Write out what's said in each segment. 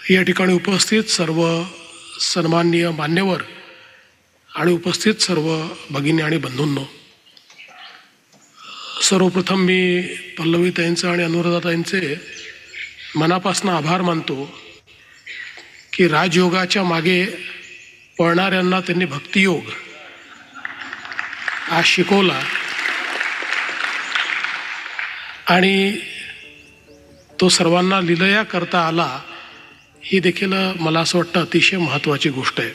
या ठिकाणी उपस्थित सर्व सन्माननीय मान्यवर आणि उपस्थित सर्व भगिनी आणि बंधूंनो, सर्वप्रथम मी पल्लवीताईंचे आणि अनुराधाताईंचे मनापासून आभार मानतो की राजयोगाच्या मागे पळणाऱ्यांना त्यांनी भक्तियोग आज शिकवला आणि तो सर्वांना लीलया करता आला, ही देखील मला असं वाटतं अतिशय महत्त्वाची गोष्ट आहे.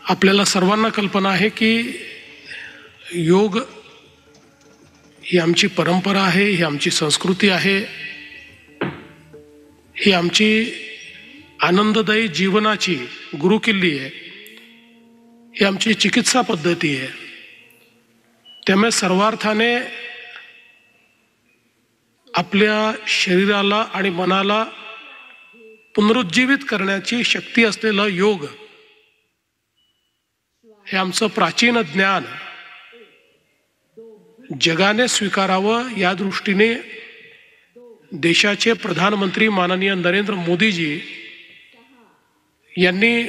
आपल्याला सर्वांना कल्पना आहे की योग ही आमची परंपरा आहे, ही आमची संस्कृती आहे, ही आमची आनंददायी जीवनाची गुरुकिल्ली आहे, ही आमची चिकित्सा पद्धती आहे. त्यामुळे सर्वार्थाने आपल्या शरीराला आणि मनाला पुनरुज्जीवित करण्याची शक्ती असलेला योग हे आमचं प्राचीन ज्ञान जगाने स्वीकारावं, या दृष्टीने देशाचे प्रधानमंत्री माननीय नरेंद्र मोदीजी यांनी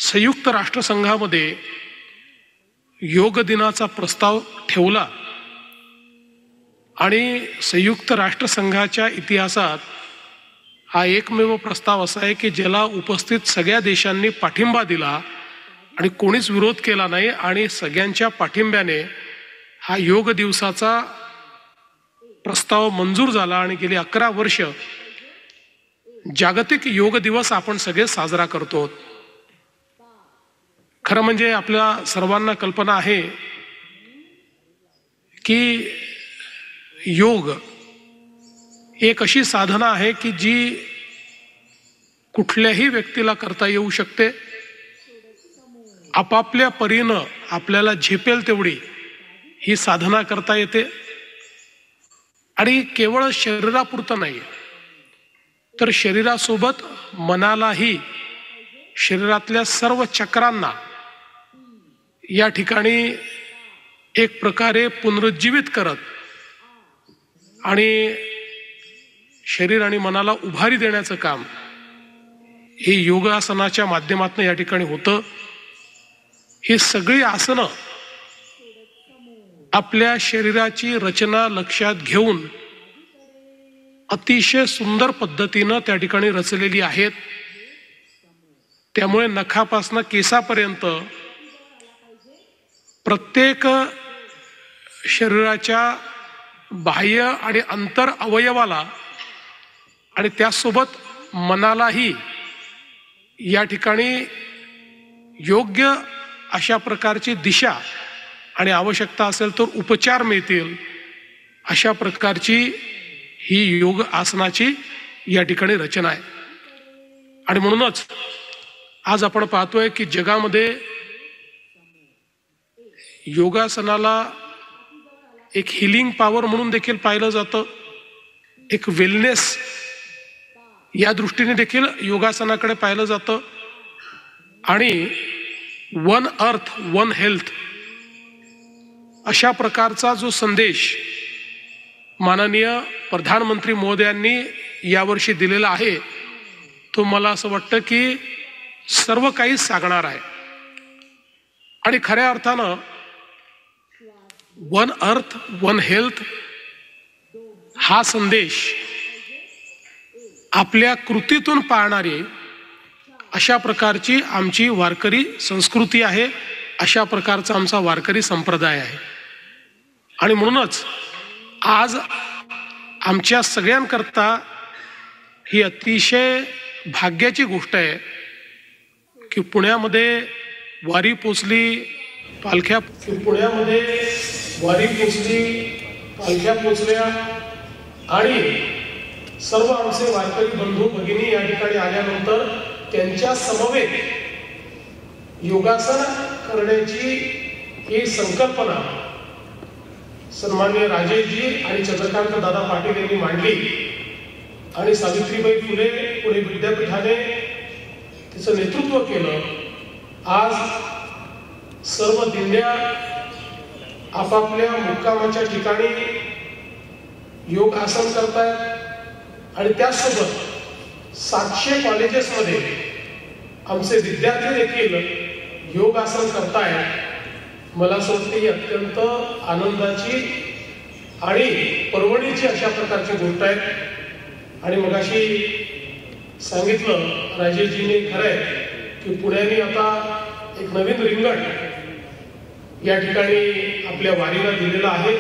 संयुक्त राष्ट्रसंघामध्ये योग दिनाचा प्रस्ताव ठेवला आणि संयुक्त राष्ट्रसंघाच्या इतिहासात हा एकमेव प्रस्ताव असा आहे की ज्याला उपस्थित सगळ्या देशांनी पाठिंबा दिला आणि कोणीच विरोध केला नाही आणि सगळ्यांच्या पाठिंब्याने हा योग दिवसाचा प्रस्ताव मंजूर झाला आणि गेली 11 वर्ष जागतिक योग दिवस आपण सगळे साजरा करतो. खरं म्हणजे आपल्या सर्वांना कल्पना आहे की योग एक अशी साधना आहे की जी कुठल्याही व्यक्तीला करता येऊ शकते. आपापल्या परीनं आपल्याला झेपेल तेवढी ही साधना करता येते आणि केवळ शरीरापुरतं नाही, तर शरीरासोबत मनालाही, शरीरातल्या सर्व चक्रांना या ठिकाणी एक प्रकारे पुनरुज्जीवित करत आणि शरीर आणि मनाला उभारी देण्याचं काम हे योगासनाच्या माध्यमातून या ठिकाणी होतं. ही सगळी आसनं आपल्या शरीराची रचना लक्षात घेऊन अतिशय सुंदर पद्धतीनं त्या ठिकाणी रचलेली आहेत. त्यामुळे नखापासून केसापर्यंत प्रत्येक शरीराच्या बाह्य आणि अंतर अवयवाला आणि त्यासोबत मनालाही या ठिकाणी योग्य अशा प्रकारची दिशा आणि आवश्यकता असेल तर उपचार मिळतील, अशा प्रकारची ही योग आसनाची या ठिकाणी रचना आहे. आणि म्हणूनच आज आपण पाहतोय की जगामध्ये योगासनाला एक हिलिंग पॉवर म्हणून देखील पाहिलं जातं, एक वेलनेस या दृष्टीने देखील योगासनाकडे पाहिलं जातं. आणि वन अर्थ वन हेल्थ अशा प्रकारचा जो संदेश माननीय प्रधानमंत्री महोदयांनी यावर्षी दिलेला आहे, तो मला असं वाटतं की सर्व काही सांगणार आहे. आणि खऱ्या अर्थानं वन अर्थ वन हेल्थ हा संदेश आपल्या कृतीतून पाळणारी अशा प्रकारची आमची वारकरी संस्कृती आहे, अशा प्रकारचा आमचा वारकरी संप्रदाय आहे. आणि म्हणूनच आज आमच्या सगळ्यांकरता ही अतिशय भाग्याची गोष्ट आहे की पुण्यामध्ये वारी पोचली, पालख्या पोचल्या आणि सर्व आमचे वारकरी बंधू भगिनी या ठिकाणी आल्यानंतर त्यांच्या समवेत योगासन करण्याची ही संकल्पना सन्माननीय राजेशजी आणि चंद्रकांत दादा पाटील यांनी मांडली आणि सावित्रीबाई फुले पुणे विद्यापीठाने तिचं नेतृत्व केलं. आज सर्व दिंड्या आपापल्या मुक्कामाच्या ठिकाणी योग आसन करतायत आणि त्याचसोबत 700 कॉलेजेसमध्ये आमचे विद्यार्थी देखील योगासन करतायत। मला असं वाटतं ही अत्यंत आनंदाची आणि पर्वणीची अशा प्रकारची गोष्ट आहे। आणि मगाशी सांगितलं राजेशजीने, खरं आहे की पुण्याने आता एक नवीन रिंगण या ठिकाणी आपल्या वारीला दिलेलं आहे।